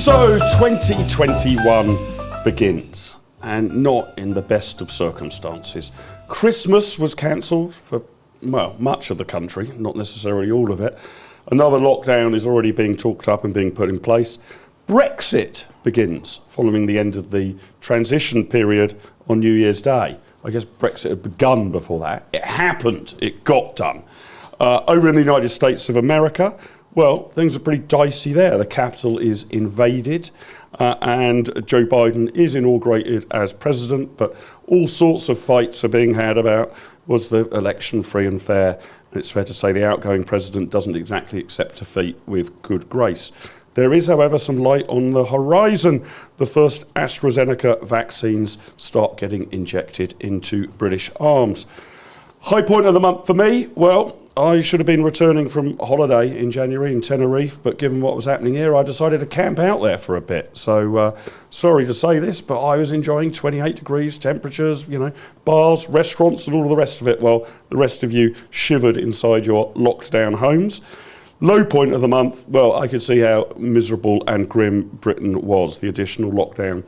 So 2021 begins, and not in the best of circumstances. Christmas was cancelled for, well, much of the country, not necessarily all of it. Another lockdown is already being talked up and being put in place. Brexit begins following the end of the transition period on New Year's Day. I guess Brexit had begun before that. It happened, it got done. Over in the United States of America, well, things are pretty dicey there. The Capitol is invaded and Joe Biden is inaugurated as president, but all sorts of fights are being had about, was the election free and fair? And it's fair to say the outgoing president doesn't exactly accept defeat with good grace. There is, however, some light on the horizon. The first AstraZeneca vaccines start getting injected into British arms. High point of the month for me, well, I should have been returning from holiday in January in Tenerife, but given what was happening here, I decided to camp out there for a bit. So, sorry to say this, but I was enjoying 28 degrees temperatures, you know, bars, restaurants and all the rest of it, while the rest of you shivered inside your locked down homes. Low point of the month, well, I could see how miserable and grim Britain was. The additional lockdown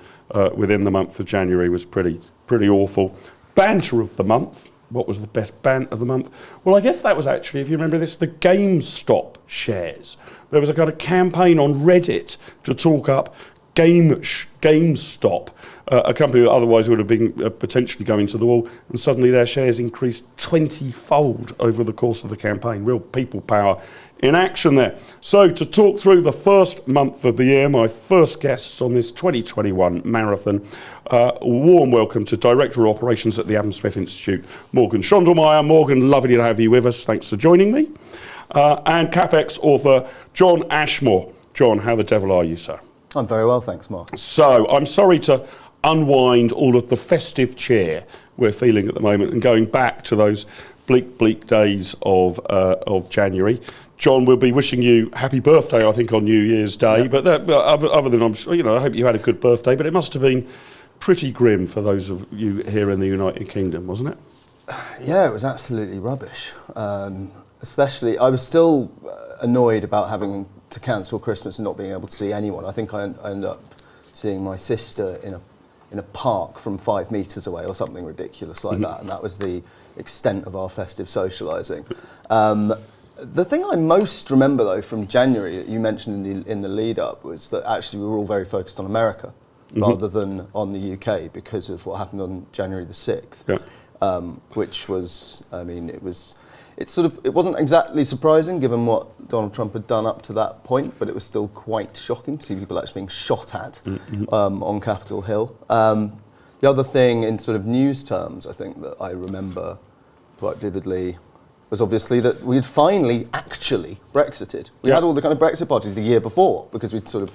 within the month of January was pretty awful. Banter of the month. What was the best bant of the month? Well, I guess that was actually, if you remember this, the GameStop shares. There was a kind of campaign on Reddit to talk up GameStop, a company that otherwise would have been potentially going to the wall, and suddenly their shares increased 20-fold over the course of the campaign. Real people power in action there. So to talk through the first month of the year, my first guests on this 2021 marathon, a warm welcome to Director of Operations at the Adam Smith Institute, Morgan Schondelmeier. Morgan, lovely to have you with us. Thanks for joining me. And CapX author, John Ashmore. John, how the devil are you, sir? I'm very well, thanks, Mark. So I'm sorry to unwind all of the festive cheer we're feeling at the moment and going back to those bleak days of January. John, we'll be wishing you happy birthday, I think, on New Year's Day. Yep. But other than, I hope you had a good birthday. But it must have been pretty grim for those of you here in the United Kingdom, wasn't it? Yeah, it was absolutely rubbish. Especially, I was still annoyed about having to cancel Christmas and not being able to see anyone. I think I ended up seeing my sister in a park from 5 metres away or something ridiculous like that. And that was the extent of our festive socialising. The thing I most remember, though, from January that you mentioned in the lead-up was that actually we were all very focused on America rather than on the UK because of what happened on January the 6th, which was, I mean, it wasn't exactly surprising given what Donald Trump had done up to that point, but it was still quite shocking to see people actually being shot at on Capitol Hill. The other thing in sort of news terms, I think, that I remember quite vividly was obviously that we had finally actually Brexited. We had all the kind of Brexit parties the year before because we'd sort of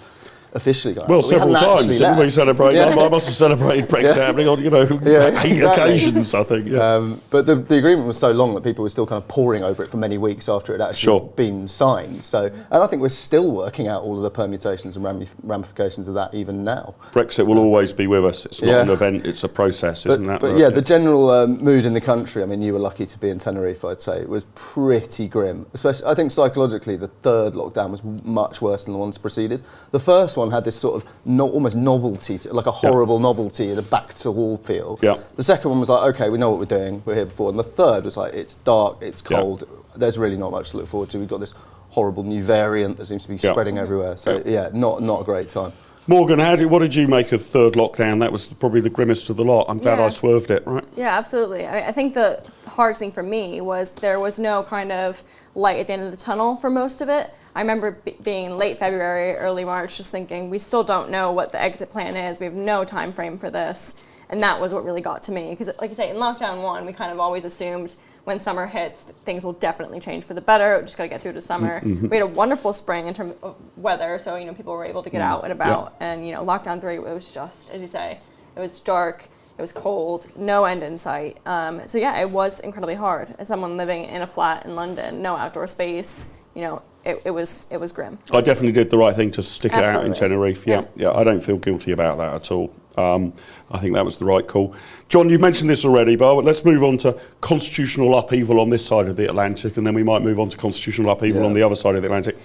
officially gone. Well, several times, didn't we celebrate? Yeah. I must have celebrated Brexit happening on, 8 occasions, I think. Yeah. But the agreement was so long that people were still kind of poring over it for many weeks after it had actually been signed. So, and I think we're still working out all of the permutations and ramifications of that even now. Brexit will always be with us. It's not an event, it's a process, isn't that? But the general mood in the country, I mean, you were lucky to be in Tenerife, I'd say. It was pretty grim. Especially, I think psychologically, the third lockdown was much worse than the ones preceded. The first one had this sort of almost novelty, like a horrible novelty in a back-to-wall feel. Yeah. The second one was like, okay, we know what we're doing, we're here before. And the third was like, it's dark, it's cold, there's really not much to look forward to. We've got this horrible new variant that seems to be spreading everywhere. So not a great time. Morgan, what did you make of third lockdown? That was probably the grimmest of the lot. I'm glad I swerved it, right? Yeah, absolutely. I think the hardest thing for me was there was no kind of light at the end of the tunnel for most of it. I remember being late February, early March, just thinking, we still don't know what the exit plan is. We have no time frame for this. And that was what really got to me. Because like you say, in lockdown 1, we kind of always assumed when summer hits, things will definitely change for the better. We just got to get through to summer. We had a wonderful spring in terms of weather. So, people were able to get out and about. And, lockdown 3, it was just, as you say, it was dark. It was cold, no end in sight. So it was incredibly hard. As someone living in a flat in London, no outdoor space, it was grim. I definitely did the right thing to stick it out in Tenerife. Yeah, I don't feel guilty about that at all. I think that was the right call. John, you've mentioned this already, but let's move on to constitutional upheaval on this side of the Atlantic, and then we might move on to constitutional upheaval on the other side of the Atlantic.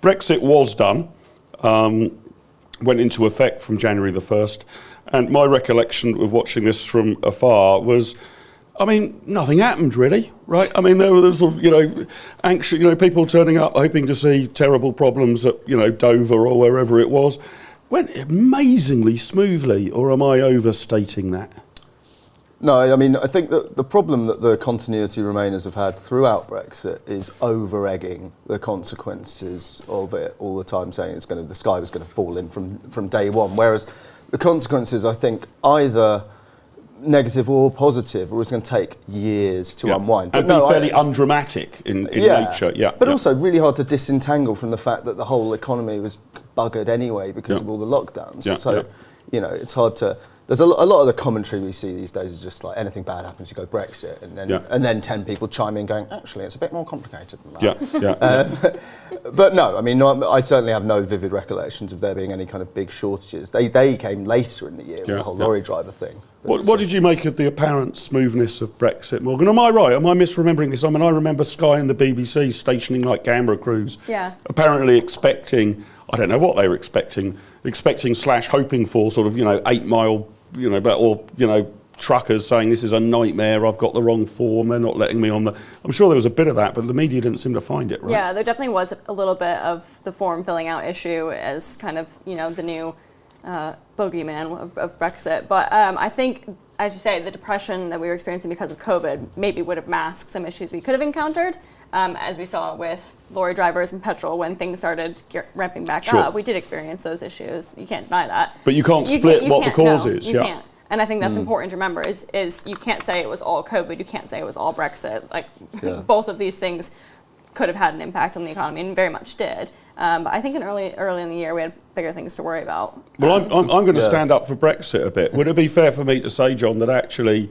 Brexit was done. went into effect from January the 1st. And my recollection of watching this from afar was, I mean, nothing happened really, right? I mean, there was, anxious, people turning up hoping to see terrible problems at, Dover or wherever it was. Went amazingly smoothly, or am I overstating that? No, I mean, I think that the problem that the continuity Remainers have had throughout Brexit is over-egging the consequences of it all the time, saying the sky was going to fall in from day one. Whereas the consequences, I think, either negative or positive, or it's going to take years to unwind. But be fairly undramatic in nature. But also really hard to disentangle from the fact that the whole economy was buggered anyway because of all the lockdowns. It's hard to... There's a lot of the commentary we see these days is just like anything bad happens, you go Brexit, and then 10 people chime in going, actually, it's a bit more complicated than that. But no, I mean, I certainly have no vivid recollections of there being any kind of big shortages. They came later in the year with the whole lorry driver thing. What did you make of the apparent smoothness of Brexit, Morgan? Am I right? Am I misremembering this? I mean, I remember Sky and the BBC stationing like camera crews, apparently expecting, I don't know what they were expecting / hoping for sort of 8 mile truckers saying this is a nightmare, I've got the wrong form, they're not letting me on the... I'm sure there was a bit of that, but the media didn't seem to find it, right? Yeah, there definitely was a little bit of the form filling out issue as kind of the new bogeyman of Brexit. But I think, as you say, the depression that we were experiencing because of COVID maybe would have masked some issues we could have encountered, as we saw with lorry drivers and petrol when things started ramping back up. We did experience those issues. You can't deny that. But you can't split what the cause is. You can't. And I think that's important to remember is you can't say it was all COVID. You can't say it was all Brexit. Both of these things could have had an impact on the economy and very much did. But I think early in the year we had bigger things to worry about. Well, I'm going to stand up for Brexit a bit. Would it be fair for me to say, John, that actually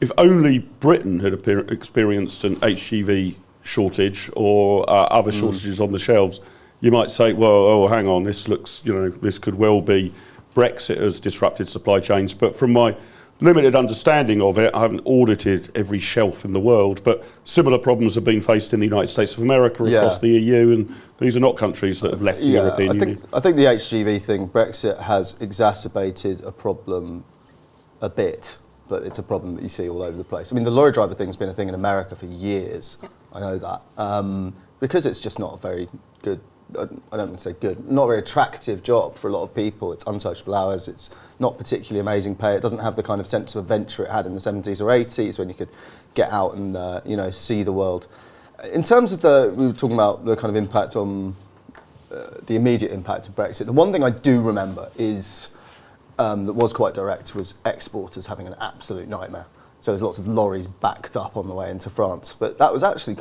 if only Britain had experienced an HGV shortage or other shortages on the shelves, you might say, well, hang on, this looks, this could well be Brexit has disrupted supply chains. But from my limited understanding of it, I haven't audited every shelf in the world, but similar problems have been faced in the United States of America, across the EU, and these are not countries that have left the European Union. I think the HGV thing, Brexit has exacerbated a problem a bit, but it's a problem that you see all over the place. I mean, the lorry driver thing's been a thing in America for years. I know that. Because it's just not a very good, I don't want to say good, not a very attractive job for a lot of people. It's unsociable hours, it's not particularly amazing pay, it doesn't have the kind of sense of adventure it had in the 70s or 80s when you could get out and see the world. In terms of we were talking about the kind of impact on, the immediate impact of Brexit, the one thing I do remember is, that was quite direct, was exporters having an absolute nightmare. So there's lots of lorries backed up on the way into France. But that was actually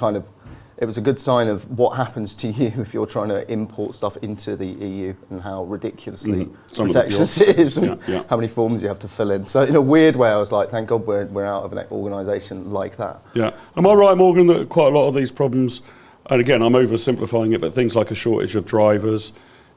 it was a good sign of what happens to you if you're trying to import stuff into the EU and how ridiculously protectionist it is and how many forms you have to fill in. So in a weird way, I was like, thank God we're out of an organisation like that. Yeah. Am I right, Morgan, that quite a lot of these problems, and again, I'm oversimplifying it, but things like a shortage of drivers,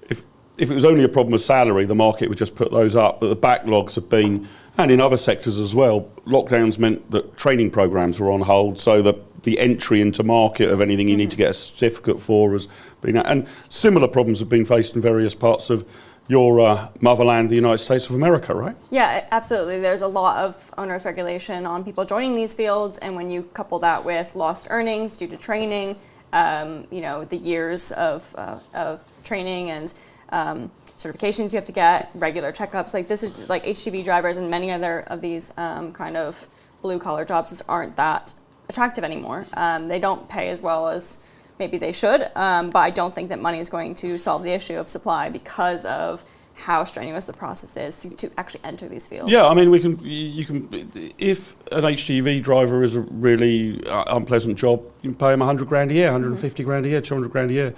if it was only a problem of salary, the market would just put those up. But the backlogs have been, and in other sectors as well, lockdowns meant that training programmes were on hold, so the entry into market of anything you need to get a certificate for has been, and similar problems have been faced in various parts of your motherland, the United States of America, right? Yeah, absolutely. There's a lot of onerous regulation on people joining these fields, and when you couple that with lost earnings due to training, the years of training and certifications you have to get, regular checkups, like this is like HGV drivers and many other of these kind of blue collar jobs just aren't that attractive anymore. They don't pay as well as maybe they should, but I don't think that money is going to solve the issue of supply because of how strenuous the process is to actually enter these fields. Yeah, I mean, you can, if an HGV driver is a really unpleasant job, you can pay them 100 grand a year, 150 grand a year, 200 grand a year.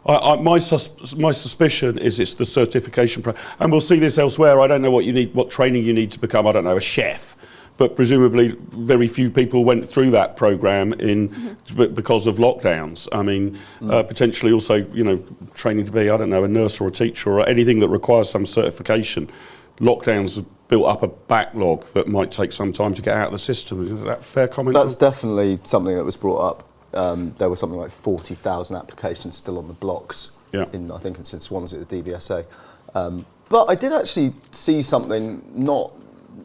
My suspicion is it's the certification and we'll see this elsewhere. I don't know what training you need to become, I don't know, a chef. But presumably very few people went through that programme because of lockdowns. I mean, potentially also, training to be, I don't know, a nurse or a teacher or anything that requires some certification. Lockdowns have built up a backlog that might take some time to get out of the system. Is that a fair comment? That's definitely something that was brought up. There were something like 40,000 applications still on the blocks, I think, since Swansea at the DVSA. But I did actually see something not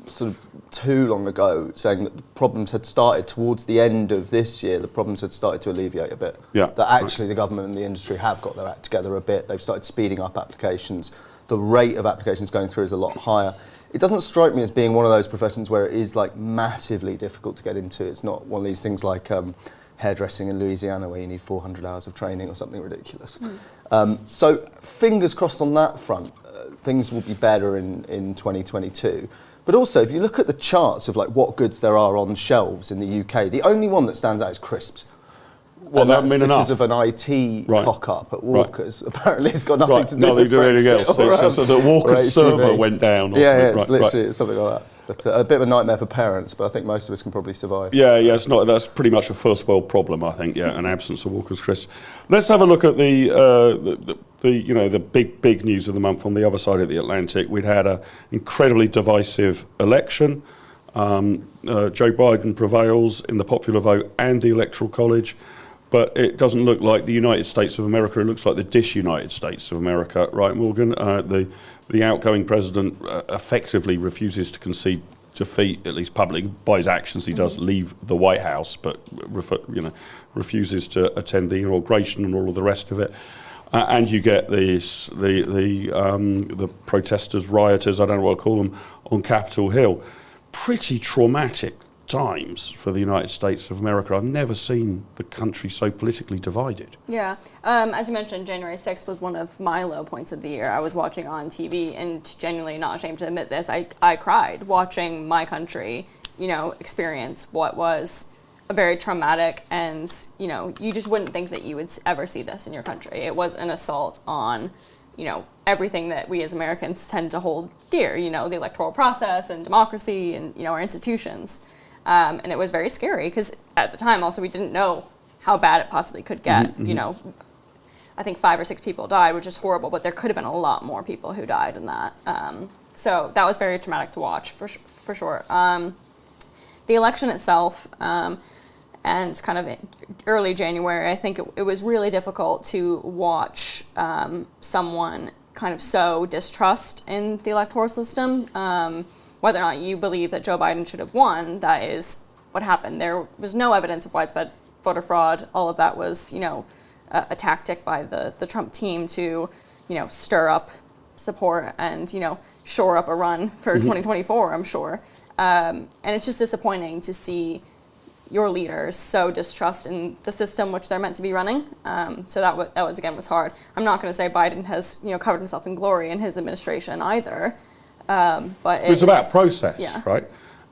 sort of too long ago saying that the problems had started towards the end of this year. The problems had started to alleviate a bit. Yeah. That actually the government and the industry have got their act together a bit. They've started speeding up applications. The rate of applications going through is a lot higher. It doesn't strike me as being one of those professions where it is like massively difficult to get into. It's not one of these things like hairdressing in Louisiana where you need 400 hours of training or something ridiculous. So fingers crossed on that front. Things will be better in 2022. But also, if you look at the charts of like what goods there are on shelves in the UK, the only one that stands out is crisps. Well, that mean because enough. of an IT Right. cock-up at Walker's. Right. Apparently, it's got nothing to do with do anything Brexit else. or, So the Walker's or server HGV. went down. Or Yeah, something. it's Right, literally right. something like that. But a bit of a nightmare for parents, but I think most of us can probably survive. Yeah, it's not. That's pretty much a first world problem, I think. Yeah, an absence of Walker's crisps. Let's have a look at the big news of the month on the other side of the Atlantic. We'd had an incredibly divisive election. Joe Biden prevails in the popular vote and the Electoral College, but it doesn't look like the United States of America. It looks like the disunited States of America, right, Morgan? The outgoing president effectively refuses to concede defeat, at least publicly. By his actions, he does leave the White House, but refuses to attend the inauguration and all of the rest of it. And you get the protesters, rioters, I don't know what to call them, on Capitol Hill. Pretty traumatic times for the United States of America. I've never seen the country so politically divided. Yeah, as you mentioned, January 6th was one of my low points of the year. I was watching on TV, and genuinely not ashamed to admit this, I cried watching my country, experience what was a very traumatic, and you just wouldn't think that you would ever see this in your country. It was an assault on everything that we as Americans tend to hold dear, the electoral process and democracy and our institutions. And it was very scary because at the time also we didn't know how bad it possibly could get. I think 5 or 6 people died, which is horrible, but there could have been a lot more people who died in that. So that was very traumatic to watch for sure. The election itself, and kind of early January, I think it was really difficult to watch someone kind of sow distrust in the electoral system. Whether or not you believe that Joe Biden should have won, that is what happened. There was no evidence of widespread voter fraud. All of that was, a tactic by the Trump team to, stir up support and, shore up a run for 2024, I'm sure. And it's just disappointing to see your leaders sow distrust in the system which they're meant to be running. So that was hard. I'm not going to say Biden has, covered himself in glory in his administration either. But it's about process, yeah. Right?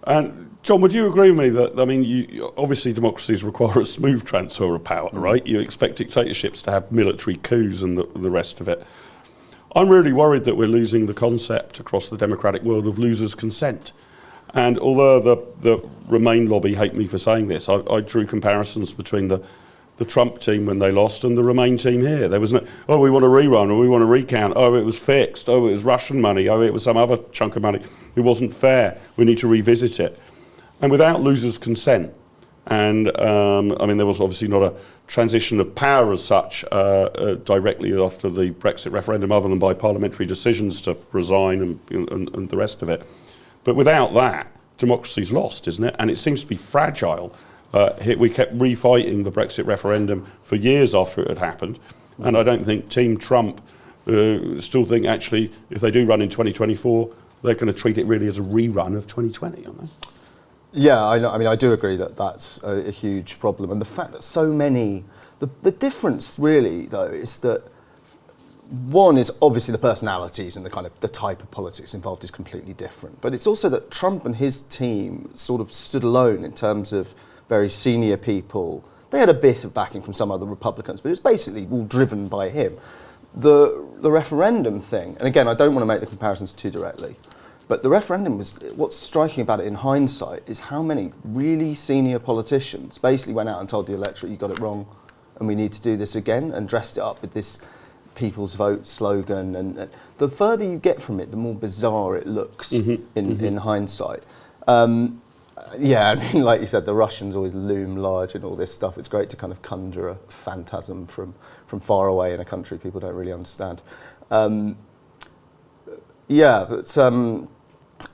And John, would you agree with me that, obviously democracies require a smooth transfer of power, right? You expect dictatorships to have military coups and the rest of it. I'm really worried that we're losing the concept across the democratic world of losers' consent. And although the Remain lobby hate me for saying this, I drew comparisons between the Trump team when they lost and the Remain team here. There was no, we want a rerun, or we want a recount, it was fixed, it was Russian money, it was some other chunk of money, it wasn't fair, we need to revisit it. And without losers' consent, and there was obviously not a transition of power as such directly after the Brexit referendum, other than by parliamentary decisions to resign and the rest of it. But without that, democracy's lost, isn't it? And it seems to be fragile. We kept refighting the Brexit referendum for years after it had happened. And I don't think Team Trump still think, actually, if they do run in 2024, they're going to treat it really as a rerun of 2020, aren't they? Yeah, I do agree that that's a huge problem. And the fact that so many... The difference, really, though, is that one is obviously the personalities and the type of politics involved is completely different. But it's also that Trump and his team sort of stood alone in terms of very senior people. They had a bit of backing from some other Republicans, but it was basically all driven by him. The referendum thing, and again, I don't want to make the comparisons too directly, but the referendum what's striking about it in hindsight is how many really senior politicians basically went out and told the electorate, you got it wrong, and we need to do this again, and dressed it up with this people's vote slogan, and the further you get from it, the more bizarre it looks in hindsight. Like you said, the Russians always loom large in all this stuff. It's great to kind of conjure a phantasm from far away in a country people don't really understand. Yeah, but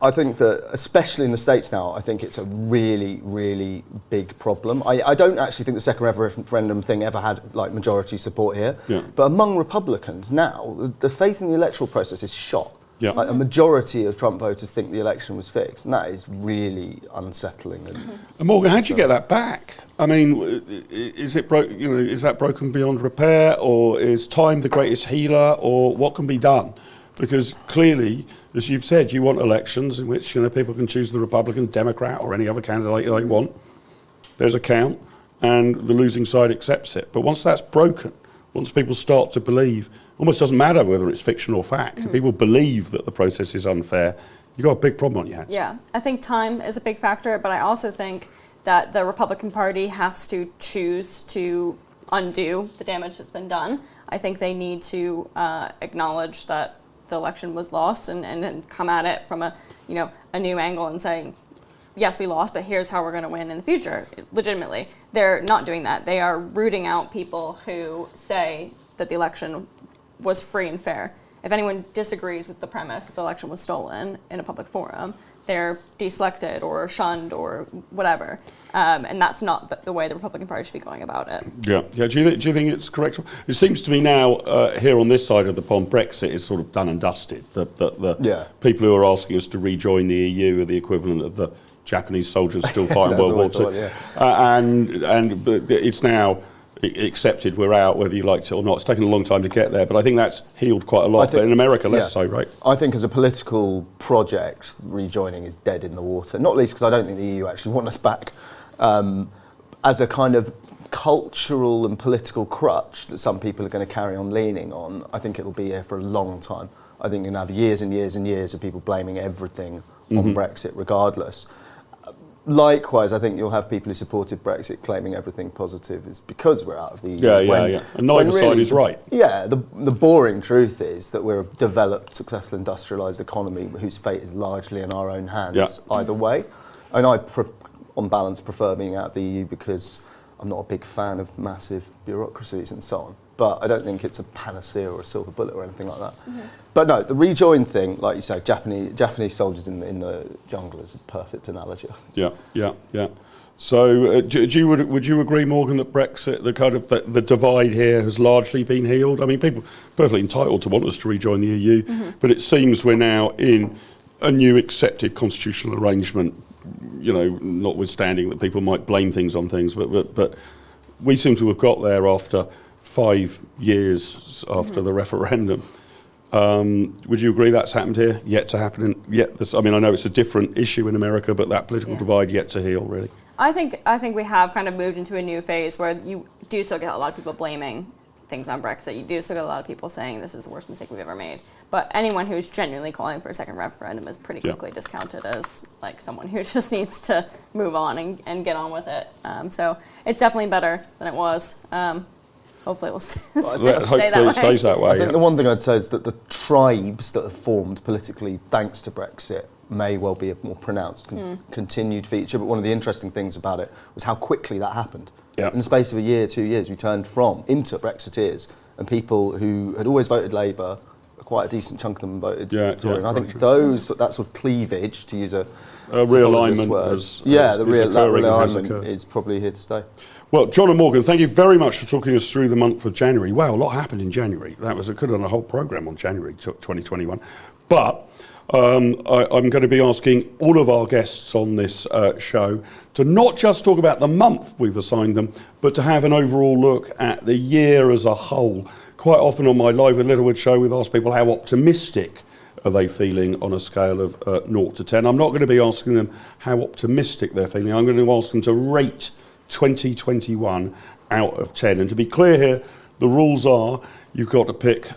I think that, especially in the States now, I think it's a really, really big problem. I don't actually think the second referendum thing ever had like majority support here. Yeah. But among Republicans now, the faith in the electoral process is shot. Yeah. Like a majority of Trump voters think the election was fixed, and that is really unsettling. And Morgan, how do you get that back? I mean, is it is that broken beyond repair, or is time the greatest healer, or what can be done? Because clearly, as you've said, you want elections in which people can choose the Republican, Democrat, or any other candidate they want. There's a count, and the losing side accepts it. But once that's broken, once people start to believe, almost doesn't matter whether it's fiction or fact, if people believe that the process is unfair, you've got a big problem on your hands. Yeah, I think time is a big factor, but I also think that the Republican Party has to choose to undo the damage that's been done. I think they need to acknowledge that the election was lost and come at it from a new angle and saying, yes, we lost, but here's how we're going to win in the future, legitimately. They're not doing that. They are rooting out people who say that the election was free and fair. If anyone disagrees with the premise that the election was stolen in a public forum, they're deselected or shunned or whatever. And that's not the way the Republican Party should be going about it. Yeah. Do you think it's correct? It seems to me now, here on this side of the pond, Brexit is sort of done and dusted. The people who are asking us to rejoin the EU are the equivalent of the Japanese soldiers still fighting World War II. And it's now accepted we're out, whether you liked it or not. It's taken a long time to get there, but I think that's healed quite a lot. But in America, less so, right? I think as a political project, rejoining is dead in the water. Not least because I don't think the EU actually want us back. As a kind of cultural and political crutch that some people are going to carry on leaning on, I think it'll be here for a long time. I think you're going to have years and years and years of people blaming everything on Brexit regardless. Likewise, I think you'll have people who supported Brexit claiming everything positive is because we're out of the EU. Yeah. And neither side is right. Yeah, the boring truth is that we're a developed, successful, industrialised economy whose fate is largely in our own hands either way. And I, on balance, prefer being out of the EU because I'm not a big fan of massive bureaucracies and so on. But I don't think it's a panacea or a silver bullet or anything like that. Mm-hmm. But no, the rejoin thing, like you say, Japanese soldiers in the jungle is a perfect analogy. Yeah. So, would you agree, Morgan, that Brexit, the divide here, has largely been healed? I mean, people are perfectly entitled to want us to rejoin the EU, but it seems we're now in a new accepted constitutional arrangement. Notwithstanding that people might blame things on things, but we seem to have got there after 5 years after the referendum. Would you agree that's happened here? Yet to happen? I know it's a different issue in America, but that political divide yet to heal, really. I think we have kind of moved into a new phase where you do still get a lot of people blaming things on Brexit. You do still get a lot of people saying this is the worst mistake we've ever made. But anyone who's genuinely calling for a second referendum is pretty quickly discounted as like someone who just needs to move on and get on with it. So it's definitely better than it was. Hopefully it will stay that way. It stays that way. I think the one thing I'd say is that the tribes that have formed politically thanks to Brexit may well be a more pronounced continued feature. But one of the interesting things about it was how quickly that happened. Yeah. In the space of a year, 2 years, we turned into Brexiteers, and people who had always voted Labour, quite a decent chunk of them voted Tory. And I think that sort of cleavage, to use a realignment word, that realignment is probably here to stay. Well, John and Morgan, thank you very much for talking us through the month of January. Wow, a lot happened in January. Could have done a whole programme on January 2021. But I'm going to be asking all of our guests on this show to not just talk about the month we've assigned them, but to have an overall look at the year as a whole. Quite often on my Live with Littlewood show, we've asked people how optimistic are they feeling on a scale of 0 to 10. I'm not going to be asking them how optimistic they're feeling. I'm going to ask them to rate 2021 out of 10. And to be clear here, the rules are you've got to pick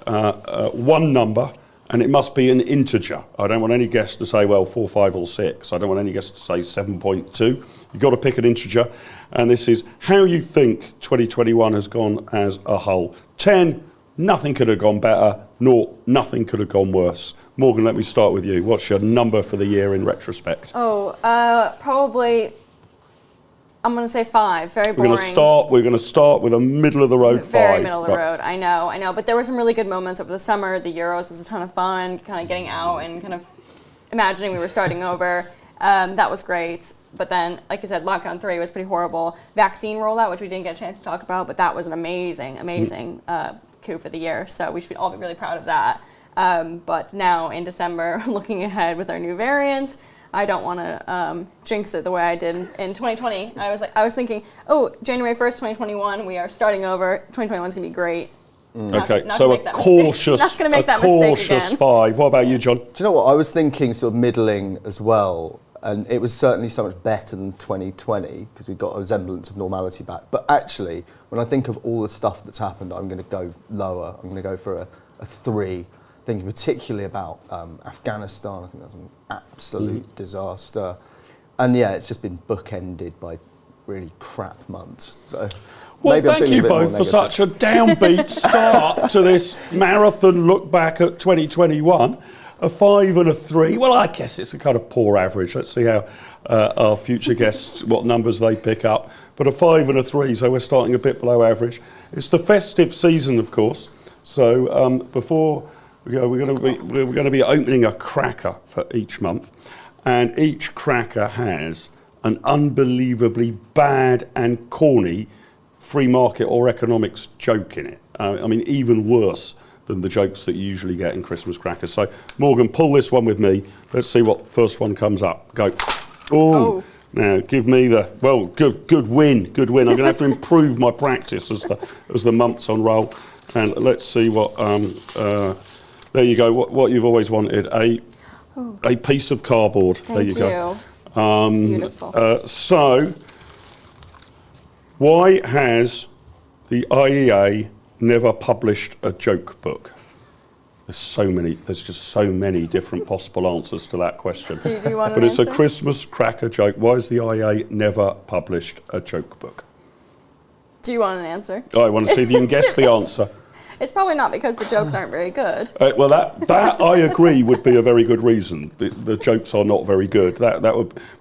one number, and it must be an integer. I don't want any guest to say, 4, 5 or 6. I don't want any guest to say 7.2. You've got to pick an integer, and this is how you think 2021 has gone as a whole. 10, nothing could have gone better. 0, nothing could have gone worse. Morgan, let me start with you. What's your number for the year in retrospect? Probably I'm going to say 5. Very We're boring. going to start with a middle of the road 5. Very middle of the Right. road. I know. But there were some really good moments over the summer. The Euros was a ton of fun, kind of getting out and kind of imagining we were starting over. That was great. But then, like you said, lockdown 3 was pretty horrible. Vaccine rollout, which we didn't get a chance to talk about, but that was an amazing coup for the year. So we should all be really proud of that. But now in December, looking ahead with our new variant, I don't want to jinx it the way I did in 2020. I was thinking, January 1st, 2021, we are starting over. 2021 is going to be great. Okay, so a cautious 5. What about you, John? Do you know what? I was thinking sort of middling as well, and it was certainly so much better than 2020 because we got a resemblance of normality back. But actually, when I think of all the stuff that's happened, I'm going to go lower. I'm going to go for a 3. Thinking particularly about Afghanistan. I think that's an absolute disaster. And yeah, it's just been bookended by really crap months. So Well, maybe I'm thank feeling you a bit more both for negative. such a downbeat start to this marathon look back at 2021. A 5 and a 3. Well, I guess it's a kind of poor average. Let's see how our future guests, what numbers they pick up. But a 5 and a 3, so we're starting a bit below average. It's the festive season, of course. So before we go, we're going to be opening a cracker for each month, and each cracker has an unbelievably bad and corny free market or economics joke in it. I mean, even worse than the jokes that you usually get in Christmas crackers. So, Morgan, pull this one with me. Let's see what first one comes up. Go. Oh. Now, give me good win. I'm going to have to improve my practice as the months unroll. And let's see what, there you go, what you've always wanted, a piece of cardboard. There you go. Beautiful. So, why has the IEA never published a joke book? There's just so many different possible answers to that question. Do you want But an it's answer? a Christmas cracker joke. Why has the IEA never published a joke book? Do you want an answer? I want to see if you can guess the answer. It's probably not because the jokes aren't very good. Well, that I agree would be a very good reason. The jokes are not very good. But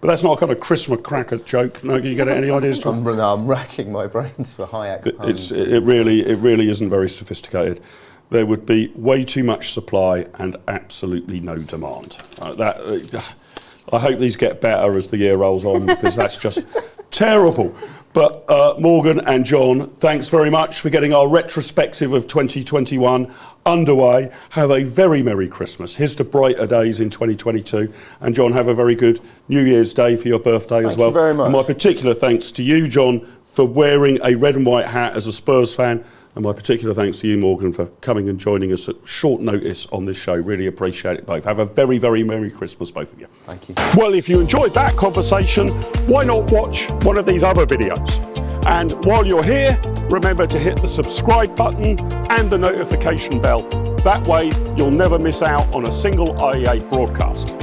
that's not a kind of Christmas cracker joke. No, you get any ideas, John? I'm racking my brains for Hayek puns. It really isn't very sophisticated. There would be way too much supply and absolutely no demand. I hope these get better as the year rolls on because that's just terrible. But Morgan and John, thanks very much for getting our retrospective of 2021 underway. Have a very Merry Christmas. Here's to brighter days in 2022. And John, have a very good New Year's Day for your birthday as well. Thank you very much. And my particular thanks to you, John, for wearing a red and white hat as a Spurs fan. And my particular thanks to you, Morgan, for coming and joining us at short notice on this show. Really appreciate it both. Have a very, very Merry Christmas, both of you. Thank you. Well, if you enjoyed that conversation, why not watch one of these other videos? And while you're here, remember to hit the subscribe button and the notification bell. That way, you'll never miss out on a single IEA broadcast.